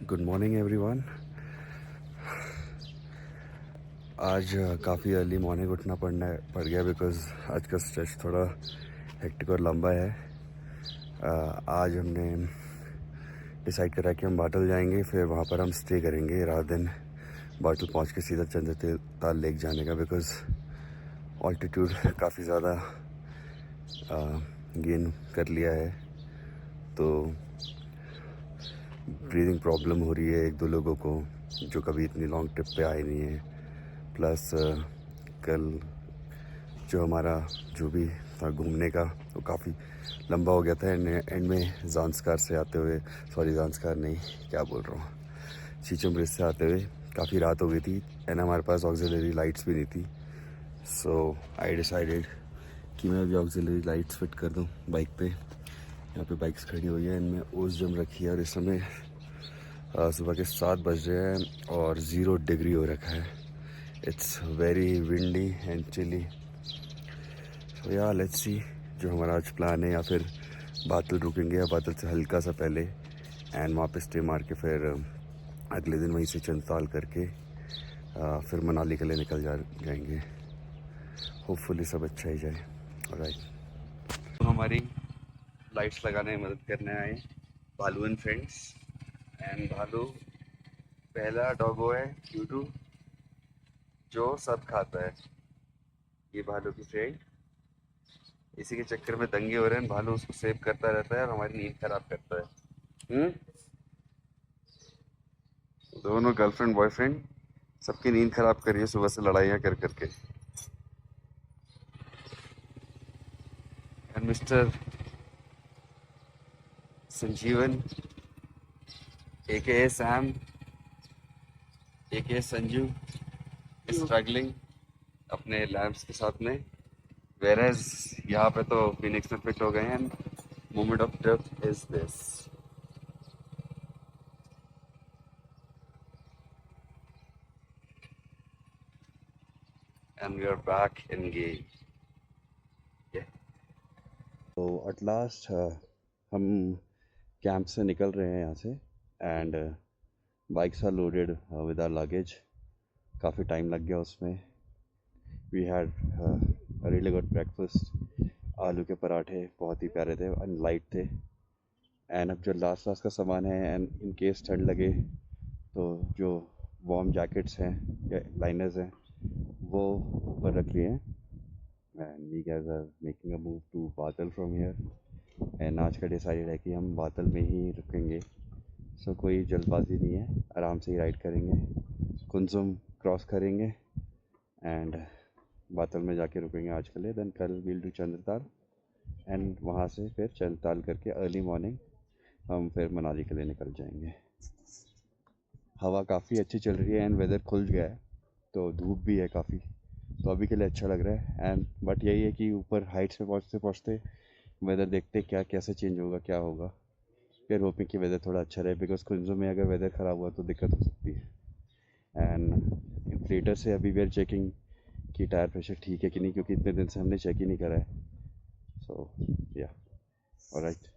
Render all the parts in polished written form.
Good morning everyone. आज काफ़ी early morning उठना पड़ गया बिकॉज़ आज का स्ट्रेच थोड़ा हेक्टिक और लंबा है। आज हमने डिसाइड करा कि हम बाटल जाएंगे, फिर वहाँ पर हम स्टे करेंगे रात दिन। बाटल पहुँच के सीधा चंद्रताल लेक जाने का बिकॉज़ ऑल्टीट्यूड काफ़ी ज़्यादा गेन कर लिया है, तो ब्रीदिंग प्रॉब्लम हो रही है एक दो लोगों को जो कभी इतनी लॉन्ग ट्रिप पे आए नहीं है। प्लस कल जो हमारा जो भी था घूमने का वो काफ़ी लंबा हो गया था। एंड में ज़ांस्कार से आते हुए, सॉरी ज़ांस्कार नहीं, क्या बोल रहा हूँ, चीचम ब्रिज से आते हुए काफ़ी रात हो गई थी एंड हमारे पास ऑक्सिलरी लाइट्स भी नहीं थी। सो आई डिसाइडेड कि मैं अभी ऑक्सिलरी लाइट्स फिट कर दूँ बाइक पे। यहाँ पे बाइक्स खड़ी हुई है, इनमें ओस जम रखी है और इस समय सुबह के 7 बज रहे हैं और 0 डिग्री हो रखा है। It's very windy and chilly. So yeah let's सी जो हमारा आज प्लान है, या फिर बादल रुकेंगे या बादल से हल्का सा पहले एंड वहाँ पे स्टे मार के फिर अगले दिन वहीं से चंद्रताल करके फिर मनाली के लिए जाएंगे। होपफुली सब अच्छा ही जाए। ऑलराइट, तो हमारी लाइट्स लगाने में मदद करने आए भालू एंड फ्रेंड्स। एंड भालू पहला डॉगो है क्यूटू जो सब खाता है। ये भालू की फ्रेंड, इसी के चक्कर में दंगे हो रहे हैं। भालू उसको सेव करता रहता है और हमारी नींद खराब करता है। दोनों गर्लफ्रेंड बॉयफ्रेंड सबकी नींद खराब करिए सुबह से लड़ाइयाँ कर करके। And mister Sanjeevan aka Sam aka Sanju struggling अपने लैम्प्स के साथ में, वेरएज यहाँ पे तो फिनिक्स में फिट हो गए हैं। Moment of truth is this and we are back in game. तो एट लास्ट हम कैंप से निकल रहे हैं यहाँ से and bikes are loaded with our luggage. काफ़ी टाइम लग गया उसमें। We had really good breakfast. आलू के पराठे बहुत ही प्यारे थे एंड लाइट थे। एंड अब जो लास्ट का सामान है, एंड इन केस ठंड लगे तो जो वार्म जैकेट्स हैं या लाइनर्स हैं वो ऊपर रख लिए हैं। And we guys are making a move to Badal from here. एंड आज का डिसाइडेड है कि हम बादल में ही रुकेंगे। सो कोई जल्दबाजी नहीं है, आराम से ही राइड करेंगे, कुंजुम क्रॉस करेंगे एंड बादल में जाके रुकेंगे आज के लिए। देन कल वील टू चंद्रताल एंड वहाँ से फिर चंद्रताल करके अर्ली मॉर्निंग हम फिर मनाली के लिए निकल जाएंगे। हवा काफ़ी अच्छी चल रही है एंड वेदर खुल गया है, तो धूप भी है काफ़ी, तो अभी के लिए अच्छा लग रहा है। एंड बट यही है कि ऊपर हाइट्स पे पहुँचते पहुँचते वेदर देखते क्या कैसे चेंज होगा, क्या होगा। फिर होपिंग कि वेदर थोड़ा अच्छा रहे बिकॉज कुंजों में अगर वेदर ख़राब हुआ तो दिक्कत हो सकती है। एंड इन्फ्लेटर से अभी वी आर चेकिंग कि टायर प्रेशर ठीक है कि नहीं, क्योंकि इतने दिन से हमने चेक ही नहीं करा है। सो या ऑलराइट।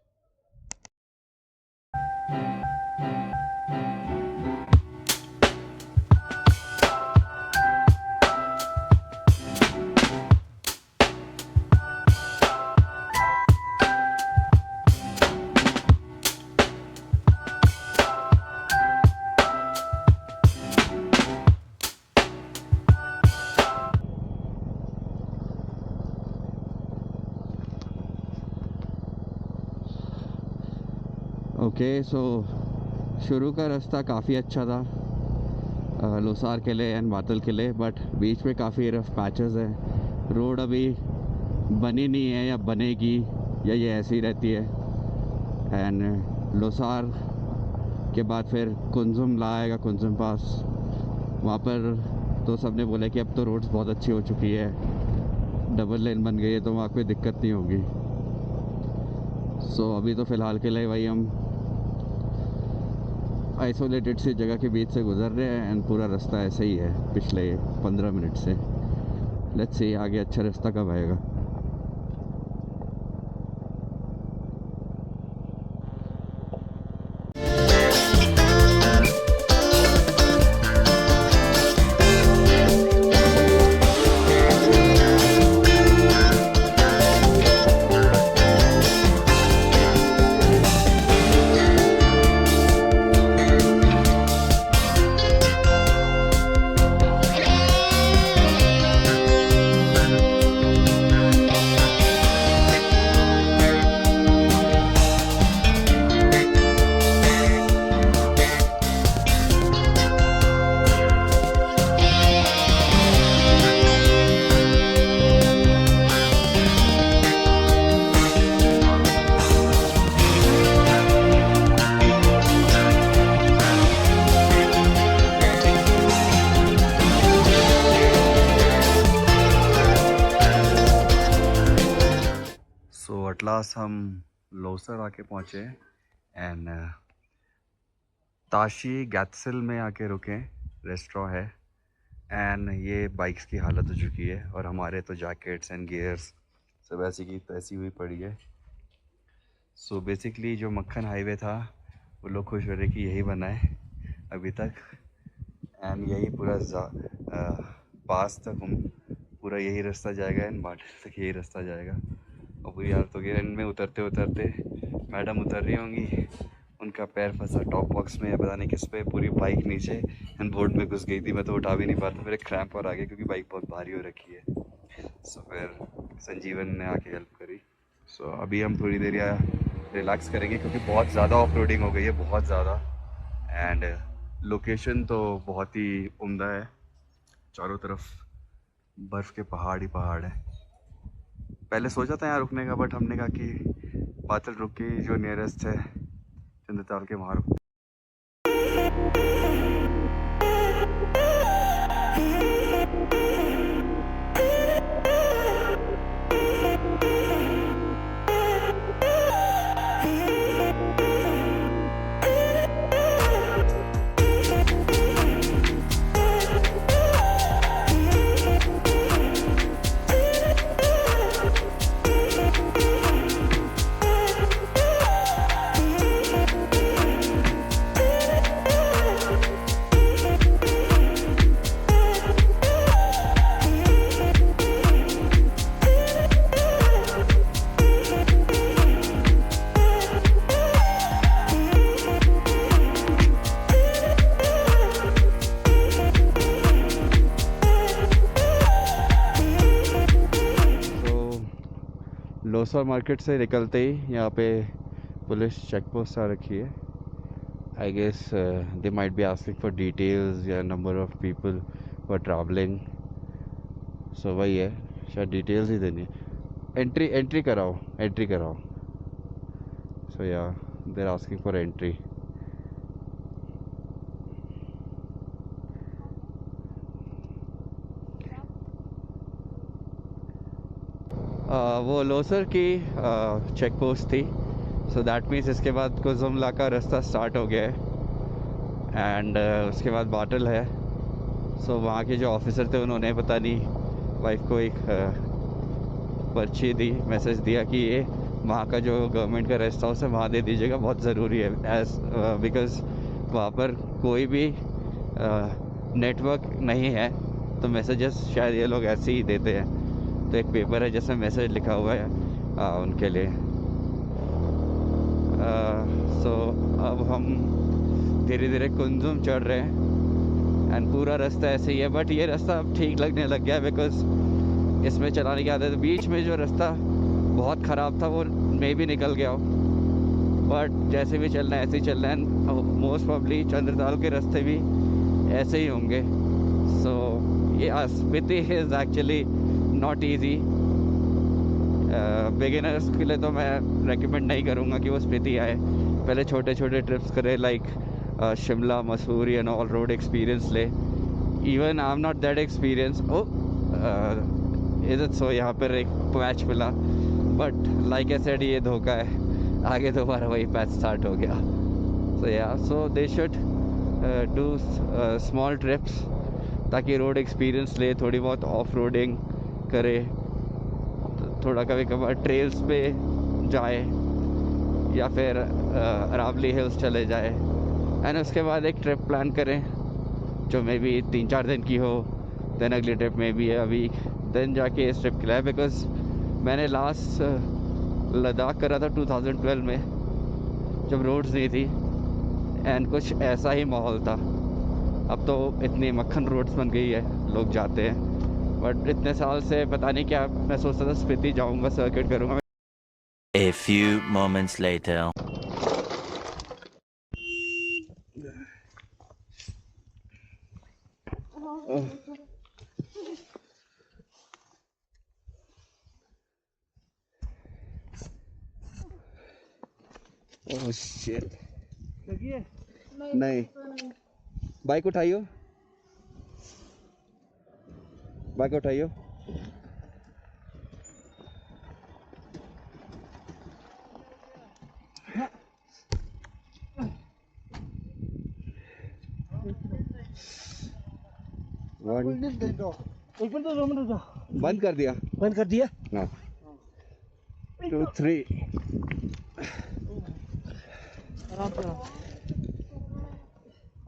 ओके, सो शुरू का रास्ता काफ़ी अच्छा था लोसार के लिए एंड बादल के लिए, बट बीच में काफ़ी रफ पैचेस है। रोड अभी बनी नहीं है या बनेगी या ये ऐसी ही रहती है। एंड लोसार के बाद फिर कुंजुम लाएगा, कुंजुम पास, वहाँ पर तो सबने बोला कि अब तो रोड्स बहुत अच्छी हो चुकी है, डबल लेन बन गई है, तो वहाँ कोई दिक्कत नहीं होगी। सो अभी तो फ़िलहाल के लिए भाई हम आइसोलेटेड सी जगह के बीच से गुजर रहे हैं एंड पूरा रास्ता ऐसे ही है पिछले 15 मिनट से। लेट्स सी आगे अच्छा रास्ता कब आएगा। लास्ट हम लोसर आके पहुँचे एंड ताशी गैत्सल में आके रुके, रेस्टोरेंट है। एंड ये बाइक्स की हालत हो चुकी है और हमारे तो जैकेट्स एंड गियर्स सब ऐसी की तैसी हुई पड़ी है। सो बेसिकली जो मक्खन हाईवे था वो लोग खुश हो रहे कि यही बना है अभी तक, एंड यही पूरा पास तक हम पूरा यही रास्ता जाएगा एंड बाटल तक यही रास्ता जाएगा। और पूरी हालत हो गई। एंड में उतरते उतरते मैडम उतर रही होंगी, उनका पैर फंसा टॉप बॉक्स में या पता नहीं किस पे, पूरी बाइक नीचे एंड बोर्ड में घुस गई थी। मैं तो उठा भी नहीं पाता, मेरे क्रैम्प और आ गए क्योंकि बाइक बहुत भारी हो रखी है। सो फिर संजीवन ने आके हेल्प करी। सो अभी हम थोड़ी देर या रिलैक्स करेंगे क्योंकि बहुत ज़्यादा ऑफ रोडिंग हो गई है, बहुत ज़्यादा। एंड लोकेशन तो बहुत ही उम्दा है, चारों तरफ बर्फ़ के पहाड़ ही पहाड़ है। पहले सोचा था यहाँ रुकने का, बट हमने कहा कि पातल रुक के जो नियरेस्ट है चंद्रताल के वहाँ रुक। लोसर मार्केट से निकलते ही यहाँ पे पुलिस चेक पोस्ट आ रखी है। I guess they might be asking for details या number of people who are travelling. So वही है, शायद डिटेल्स ही देनी है। एंट्री कराओ, एंट्री कराओ। So yeah they are asking for entry. वो लोसर की चेक पोस्ट थी। सो दैट मीन्स इसके बाद कुजुमला का रास्ता स्टार्ट हो गया है एंड उसके बाद बाटल है। सो वहाँ के जो ऑफिसर थे उन्होंने पता नहीं वाइफ को एक पर्ची दी, मैसेज दिया कि ये वहाँ का जो गवर्नमेंट का रेस्ट हाउस है वहाँ दे दीजिएगा, बहुत ज़रूरी है एज बिकॉज़ वहाँ पर कोई भी नेटवर्क नहीं है। तो मैसेजेस शायद ये लोग ऐसे ही देते हैं। तो एक पेपर है जिसमें मैसेज लिखा हुआ है उनके लिए। सो अब हम धीरे धीरे कुंजुम चढ़ रहे हैं एंड पूरा रास्ता ऐसे ही है, बट ये रास्ता अब ठीक लगने लग गया है बिकॉज इसमें चलाने की आदत है। बीच में जो रास्ता बहुत ख़राब था वो मैं भी निकल गया हो, बट जैसे भी चलना है ऐसे ही चलना है। मोस्ट प्रॉब्ली चंद्रताल के रास्ते भी ऐसे ही होंगे। सो ये Spiti is actually not easy. Beginners के लिए तो मैं रेकमेंड नहीं करूँगा कि वो स्पीति आए। पहले छोटे छोटे ट्रिप्स करें like Shimla, Mussoorie and all road experience ले। Even I am not that experience. Oh is it so, यहाँ पर एक पैच मिला, बट लाइक आई सेड ये धोखा है, आगे दोबारा वही पैच स्टार्ट हो गया। So yeah so they should do small trips ताकि रोड एक्सपीरियंस ले, थोड़ी बहुत ऑफ रोडिंग करे, थोड़ा कभी कभार ट्रेल्स पे जाए या फिर अरावली हिल्स चले जाए एंड उसके बाद एक ट्रिप प्लान करें जो मे बी 3-4 दिन की हो। देन अगली ट्रिप में भी है अभी, देन जाके इस ट्रिप के लिए, बिकॉज मैंने लास्ट लद्दाख करा था 2012 में जब रोड्स नहीं थी एंड कुछ ऐसा ही माहौल था। अब तो इतनी मक्खन रोड्स बन गई है, लोग जाते हैं, बट इतने साल से पता नहीं क्या मैं सोचता था स्पीति जाऊंगा, सर्किट करूंगा। A few moments later. Oh shit, लगी है? नहीं, बाइक उठाइयो, बाइक उठाइयो। एक मिनट 2 मिनट रुको। बंद कर दिया। बंद कर दिया। हाँ 2 3 आराम से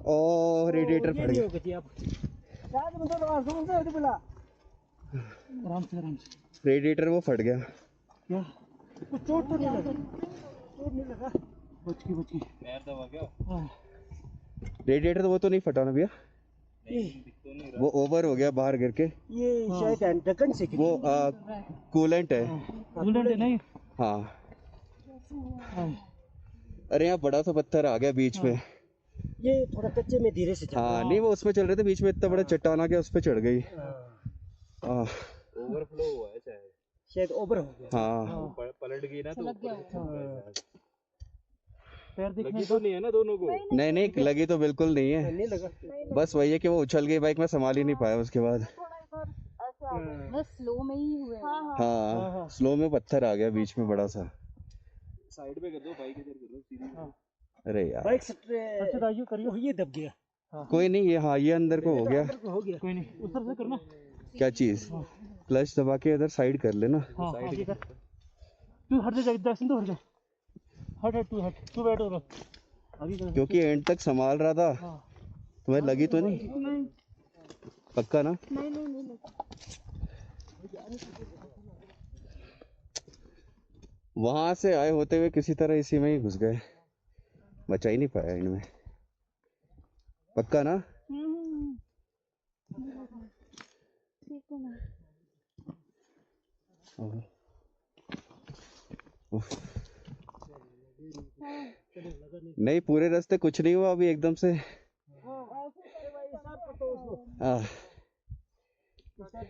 और रेडिएटर फट गया। आराम से आराम से। रेडिएटर वो फट गया। क्या कुछ चोट तो नहीं लगा? चोट नहीं लगा। बच गई। पैर दबा गया। हाँ रेडिएटर वो तो नहीं फटा ना भैया? वो ओवर हो गया बाहर गिर के। ये शायद ढक्कन से वो कूलेंट है। कूलेंट है नहीं। हाँ अरे यहाँ बड़ा सा पत्थर आ गया बीच में। ये थोड़ा कच्चे में धीरे से चल। हाँ नहीं वो उसमें चल रहे थे, बीच में इतना बड़ा चट्टान आ गया, उस पर चढ़ गई। ओवरफ्लो हुआ है शायद ओवर हो गया। हाँ पलट गई ना तो पैर लगी तो नहीं है ना दोनों को? नहीं लगी तो बिल्कुल नहीं है। नहीं लगा। बस वही है कि वो उछल गई बाइक में, संभाल ही नहीं पाया उसके बाद। बस स्लो में ही हुआ है। हाँ स्लो में पत्थर आ गया बीच में बड़ा सा। साइड पे कर दो, बाइक इधर कर दो सीधी। अरे यार बाइक से करियो। ये दब गया। कोई नहीं, ये हाँ ये अंदर को हो गया। हो गया। कोई नहीं, उस तरफ से करना। क्या चीज? क्लच दबा के इधर साइड कर लेना। हाँ साइड कर। तू हट जा, दर्शन तो हट जा। हट तू बैठ और अभी कर। क्योंकि एंड तक संभाल रहा था। तुम्हें लगी तो नहीं? नहीं पक्का ना? नहीं वहां से आए होते हुए किसी तरह इसी में ही घुस गए, बचा ही नहीं पाया इनमें। पक्का ना? ठीक है ना। उफ। नहीं पूरे रास्ते कुछ नहीं हुआ, अभी एकदम से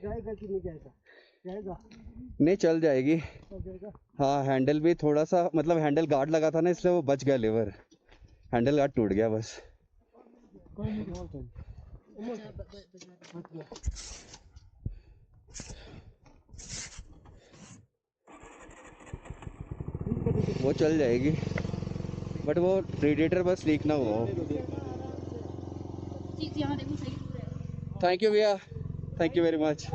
जाएगा कि नहीं जाएगा? जाएगा। नहीं चल जाएगी। हाँ हैंडल भी थोड़ा सा, मतलब हैंडल गार्ड लगा था ना इसलिए वो बच गया, लीवर हैंडल गार्ड टूट गया बस। कोई नहीं और चल। वो चल जाएगी बट वो रेडिएटर बस लीक ना हुआ हो। यहाँ देखो सही है। थैंक यू भैया, थैंक यू वेरी मच।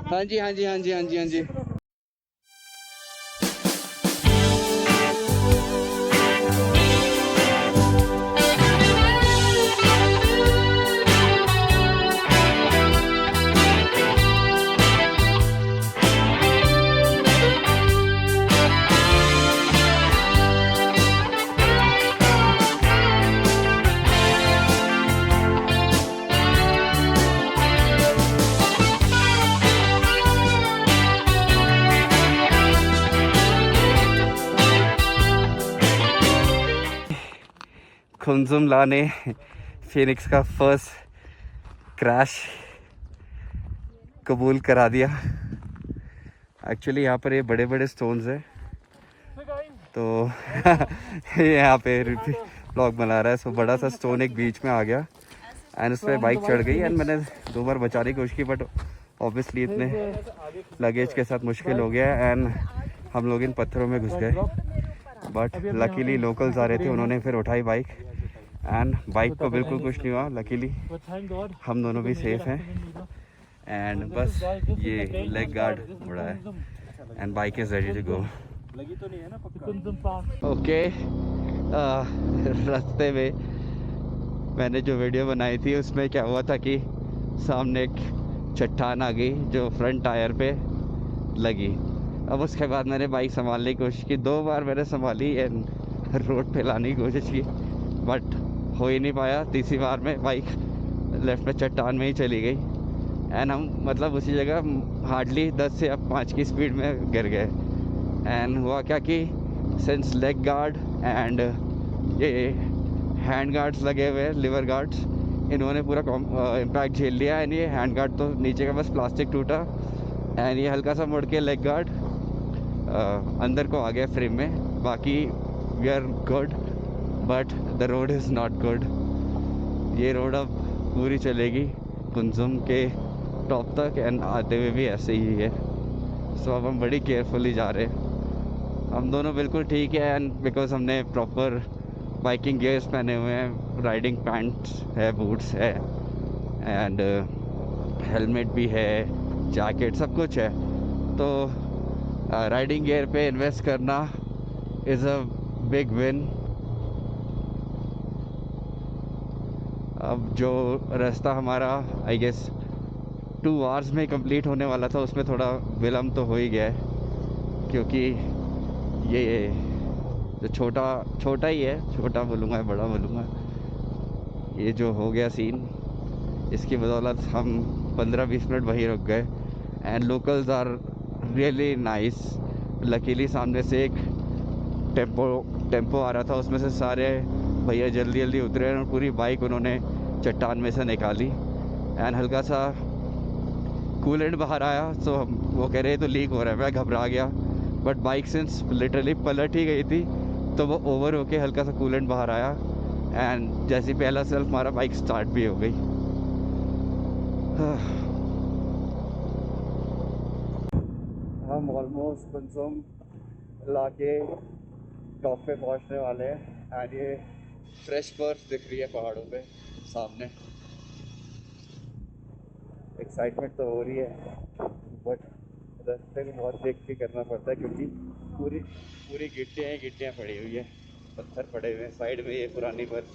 हाँ जी। खुंजुम लाने फिनिक्स का फर्स्ट क्रैश कबूल करा दिया। एक्चुअली यहाँ पर ये बड़े बड़े स्टोन्स हैं तो यहाँ पे ब्लॉग बना रहा है। सो बड़ा सा स्टोन एक बीच में आ गया एंड उस पर बाइक चढ़ गई एंड मैंने 2 बार बचाने की कोशिश की बट ऑब्वियसली इतने लगेज के साथ मुश्किल हो गया एंड हम लोग इन पत्थरों में घुस गए। बट लकीली लोकल्स आ रहे थे, उन्होंने फिर उठाई बाइक एंड बाइक को बिल्कुल कुछ नहीं हुआ। लकीली हम दोनों भी सेफ हैं एंड बस ये लेग गार्ड उड़ा है and bike is ready to go. लगी तो नहीं है ना पक्का? ओके रास्ते में मैंने जो वीडियो बनाई थी उसमें क्या हुआ था कि सामने एक चट्टान आ गई जो फ्रंट टायर पे लगी। अब उसके बाद मैंने बाइक संभालने की कोशिश की, 2 बार मैंने संभाली एंड रोड पे लाने की कोशिश की बट हो ही नहीं पाया। तीसरी बार में बाइक लेफ्ट में चट्टान में ही चली गई एंड हम मतलब उसी जगह हार्डली 10 से 5 की स्पीड में गिर गए। एंड हुआ क्या कि सिंस लेग गार्ड एंड ये हैंड गार्ड्स लगे हुए हैं, लिवर गार्ड्स, इन्होंने पूरा इम्पैक्ट झेल लिया एंड ये हैंड गार्ड तो नीचे का बस प्लास्टिक टूटा एंड ये हल्का सा मुड़ के लेग गार्ड अंदर को आ गया फ्रेम में। बाकी we are good but the road is not good. ये रोड अब पूरी चलेगी कुंजुम के टॉप तक एंड आते हुए भी ऐसे ही है। सो अब हम बड़ी केयरफुली जा रहे हैं। हम दोनों बिल्कुल ठीक है एंड बिकॉज हमने प्रॉपर बाइकिंग गियर्स पहने हुए हैं, राइडिंग पैंट्स है, बूट्स है एंड हेलमेट भी है, जैकेट सब कुछ है। तो राइडिंग गियर पे इन्वेस्ट करना इज़ अ बिग विन। अब जो रास्ता हमारा आई गेस 2 आवर्स में कंप्लीट होने वाला था, उसमें थोड़ा विलम्ब तो हो ही गया है, क्योंकि ये जो छोटा ही है, छोटा बोलूँगा बड़ा बोलूँगा, ये जो हो गया सीन, इसकी बदौलत हम 15-20 मिनट वहीं रुक गए। And locals are really nice. Luckily सामने से एक टेम्पो आ रहा था, उसमें से सारे भैया जल्दी जल्दी उतरे और पूरी बाइक उन्होंने चट्टान में से निकाली। एंड हल्का सा कूलेंट बाहर आया, तो वो कह रहे तो लीक हो रहा है, मैं घबरा गया। बट बाइक सिंस लिटरली पलट ही गई थी, तो वो ओवर होके हल्का सा कूलेंट बाहर आया एंड जैसे पहला सेल्फ मारा, बाइक स्टार्ट भी हो गई। हम ऑलमोस्ट कुंसुम इलाके टॉप पे पहुंचने वाले हैं एंड ये फ्रेश बर्फ दिख रही है पहाड़ों पे सामने। एक्साइटमेंट तो हो रही है, बट रास्ते में बहुत देख के करना पड़ता है, क्योंकि पूरी गिट्टियाँ पड़ी हुई है, पत्थर पड़े हुए हैं साइड में। ये पुरानी बर्फ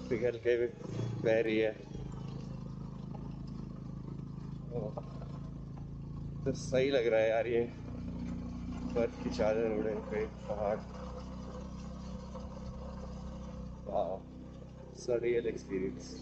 पिघल के बह रही है, तो सही लग रहा है यार, ये बर्फ की चादर उड़े पे पहाड़। वाह, सरियल एक्सपीरियंस।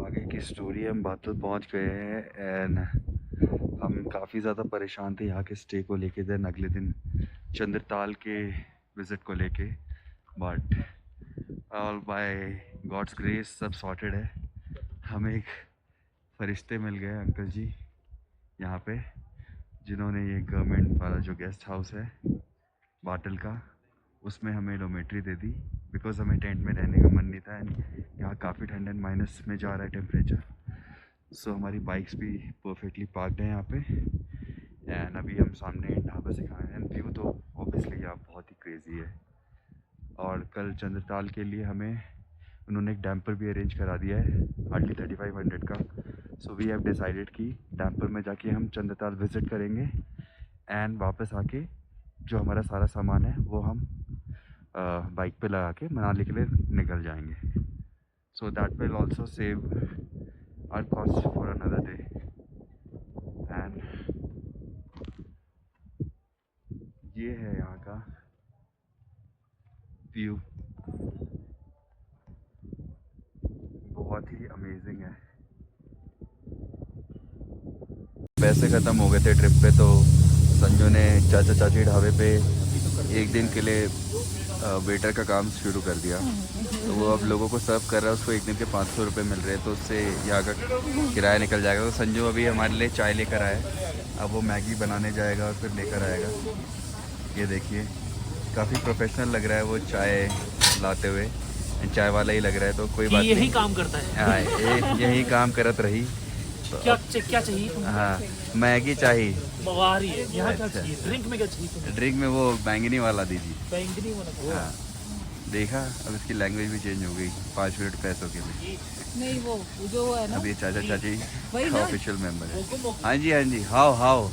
आगे की स्टोरी, हम बातल पहुंच गए हैं एंड हम काफ़ी ज़्यादा परेशान थे यहाँ के स्टे को लेके। देन अगले दिन चंद्रताल के विज़िट को लेके, but all by god's grace सब सॉर्टेड है। हमें एक फरिश्ते मिल गए अंकल जी यहाँ पे, जिन्होंने ये गवर्नमेंट वाला जो गेस्ट हाउस है बाटल का, उसमें हमें डोमेट्री दे दी, बिकॉज़ हमें टेंट में रहने का मन नहीं था एंड यहाँ काफ़ी ठंड एंड माइनस में जा रहा है टेम्परेचर। सो हमारी बाइक्स भी परफेक्टली पार्कड हैं यहाँ पे एंड अभी हम सामने ढाबा से खाए हैं। व्यू तो ऑब्वियसली यहाँ बहुत ही क्रेज़ी है। और कल चंद्रताल के लिए हमें उन्होंने एक डैम्पर भी अरेंज करा दिया है हार्डली 3500 का। सो वी हैव डिसाइडेड कि डैम्पर में जाके हम चंद्रताल विज़िट करेंगे एंड वापस आके जो हमारा सारा सामान है वो हम बाइक पे लगा के मनाली के लिए निकल जाएंगे। So that will also save our cost for another day. एंड ये है यहाँ का व्यू, बहुत ही अमेजिंग है। पैसे ख़त्म हो गए थे ट्रिप पे, तो संजू ने चाचा चाची ढाबे पे एक दिन के लिए वेटर का काम शुरू कर दिया। तो वो अब लोगों को सर्व कर रहा है, उसको एक दिन के 500 रुपये मिल रहे हैं, तो उससे यहाँ का किराया निकल जाएगा। तो संजू अभी हमारे लिए चाय लेकर आए, अब वो मैगी बनाने जाएगा और फिर लेकर आएगा। ये देखिए काफ़ी प्रोफेशनल लग रहा है वो चाय लाते हुए, चाय वाला ही लग रहा है। तो कोई बात नहीं, यही काम करता है। हाँ, यही काम करत रही। तो क्या चाहिए तुम्हें? हाँ, मैगी चाहिए। मवारी है यहाँ। क्या अच्छा। चाहिए? ड्रिंक में क्या चाहिए तुम्हें? ड्रिंक में वो बैंगनी वाला दीजिए। बैंगनी वाला? हाँ, देखा, अब इसकी लैंग्वेज भी चेंज हो गई 5 मिनट पैसों के लिए। नहीं वो जो है ना अब ये चाचा चाची वही का ना ऑफिशियल मेंबर है। हाँ जी हाँ जी, हाउ हाउ